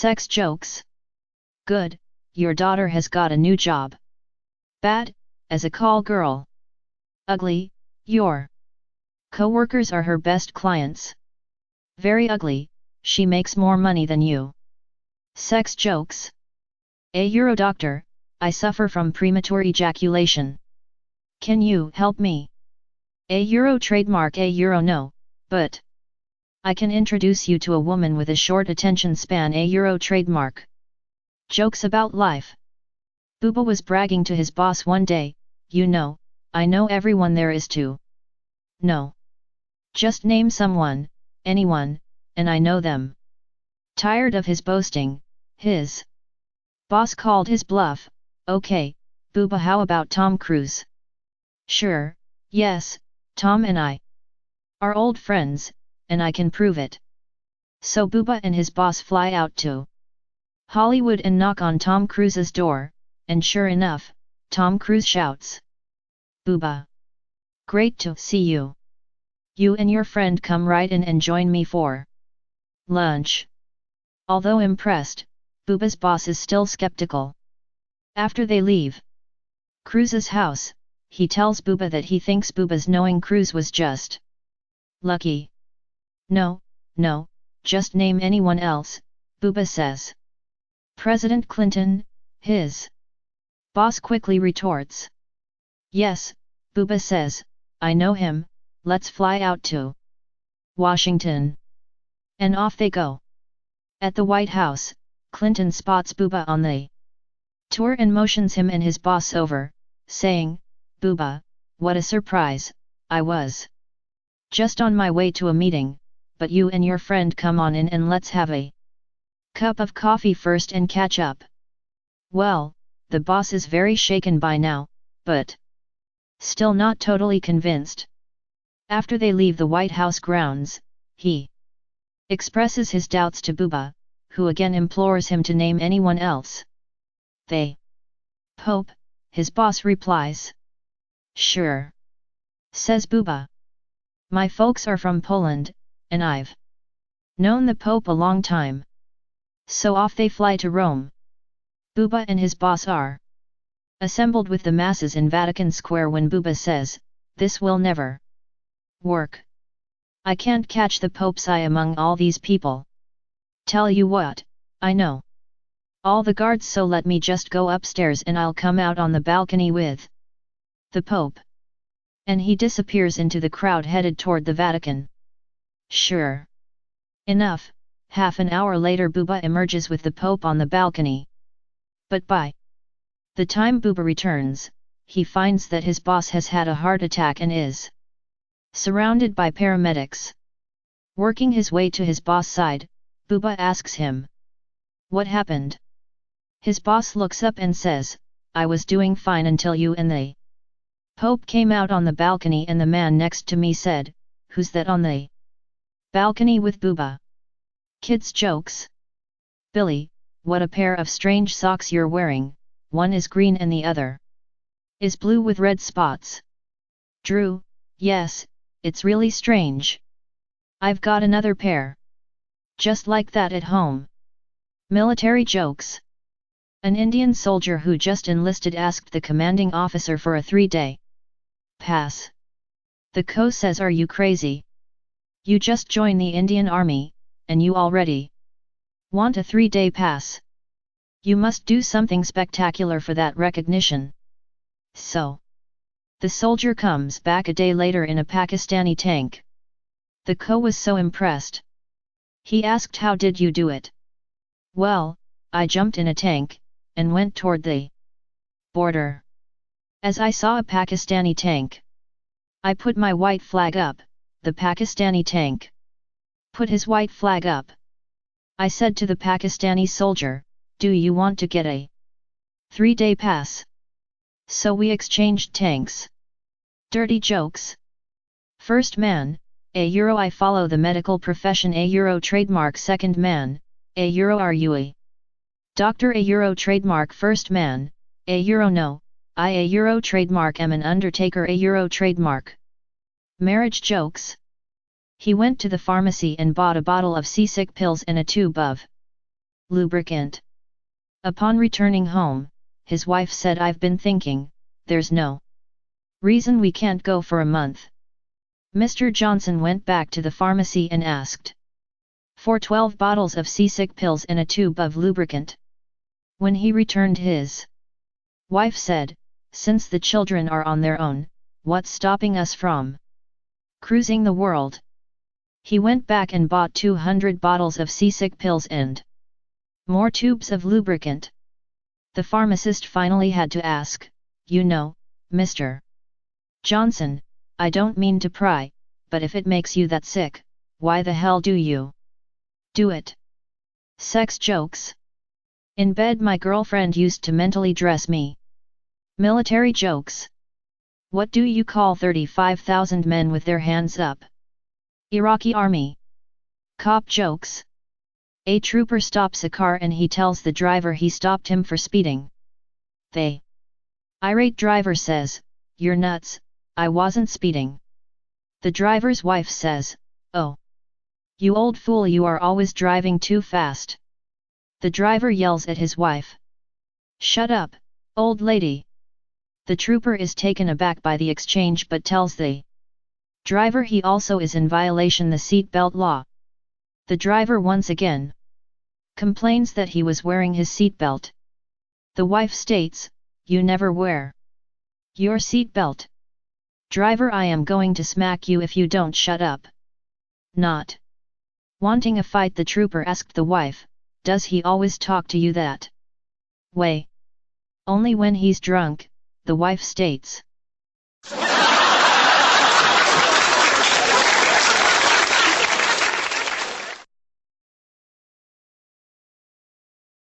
Sex jokes. Good, your daughter has got a new job. Bad, as a call girl. Ugly, your co-workers are her best clients. Very ugly, she makes more money than you. Sex jokes. A Euro doctor, I suffer from premature ejaculation. Can you help me? A Euro trademark. A Euro no, but I can introduce you to a woman with a short attention span. A Euro trademark. Jokes about life. Booba was bragging to his boss one day, you know, I know everyone there is to know. Just name someone, anyone, and I know them. Tired of his boasting, his boss called his bluff. Okay, Booba, how about Tom Cruise? Sure, yes, Tom and I are old friends, and I can prove it. So Booba and his boss fly out to Hollywood and knock on Tom Cruise's door, and sure enough, Tom Cruise shouts, Booba! Great to see you! You and your friend come right in and join me for lunch. Although impressed, Booba's boss is still skeptical. After they leave Cruise's house, he tells Booba that he thinks Booba's knowing Cruise was just lucky. No, just name anyone else, Booba says. President Clinton, his boss quickly retorts. Yes, Booba says, I know him, let's fly out to Washington. And off they go. At the White House, Clinton spots Booba on the tour and motions him and his boss over, saying, Booba, what a surprise, I was just on my way to a meeting, but you and your friend come on in and let's have a cup of coffee first and catch up. Well, the boss is very shaken by now, but still not totally convinced. After they leave the White House grounds, he expresses his doubts to Booba, who again implores him to name anyone else. The Pope, his boss replies. Sure, says Booba. My folks are from Poland, and I've known the Pope a long time. So off they fly to Rome. Booba and his boss are assembled with the masses in Vatican Square when Booba says, this will never work. I can't catch the Pope's eye among all these people. Tell you what, I know all the guards, so let me just go upstairs and I'll come out on the balcony with the Pope. And he disappears into the crowd headed toward the Vatican. Sure enough, half an hour later Booba emerges with the Pope on the balcony. But by the time Booba returns, he finds that his boss has had a heart attack and is surrounded by paramedics. Working his way to his boss' side, Booba asks him, what happened? His boss looks up and says, I was doing fine until you and the Pope came out on the balcony and the man next to me said, who's that on the balcony with Booba? Kids jokes. Billy, what a pair of strange socks you're wearing, one is green and the other is blue with red spots. Drew, yes, it's really strange. I've got another pair just like that at home. Military jokes. An Indian soldier who just enlisted asked the commanding officer for a 3-day pass. The co says, are you crazy? You just joined the Indian Army, and you already want a 3-day pass. You must do something spectacular for that recognition. So the soldier comes back a day later in a Pakistani tank. The co was so impressed. He asked, how did you do it? Well, I jumped in a tank, and went toward the border. As I saw a Pakistani tank, I put my white flag up, the Pakistani tank put his white flag up. I said to the Pakistani soldier, do you want to get a 3-day pass? So we exchanged tanks. Dirty jokes. First man, a euro I follow the medical profession. A euro trademark. Second man, a euro are you a doctor? A euro trademark. First man, a euro no, I a euro trademark am an undertaker. A euro trademark. Marriage jokes. He went to the pharmacy and bought a bottle of seasick pills and a tube of lubricant. Upon returning home, his wife said, I've been thinking, there's no reason we can't go for a month. Mr. Johnson went back to the pharmacy and asked for 12 bottles of seasick pills and a tube of lubricant. When he returned, his wife said, since the children are on their own, what's stopping us from cruising the world? He went back and bought 200 bottles of seasick pills and more tubes of lubricant. The pharmacist finally had to ask, you know, Mr. Johnson, I don't mean to pry, but if it makes you that sick, why the hell do you do it? Sex jokes. In bed my girlfriend used to mentally dress me. Military jokes. What do you call 35,000 men with their hands up? Iraqi army. Cop jokes. A trooper stops a car and he tells the driver he stopped him for speeding. The irate driver says, you're nuts, I wasn't speeding. The driver's wife says, oh, you old fool, you are always driving too fast. The driver yells at his wife, shut up, old lady. The trooper is taken aback by the exchange but tells the driver he also is in violation the seat belt law. The driver once again complains that he was wearing his seatbelt. The wife states, you never wear your seatbelt. Driver, I am going to smack you if you don't shut up. Not wanting a fight, the trooper asked the wife, does he always talk to you that way? Only when he's drunk, the wife states.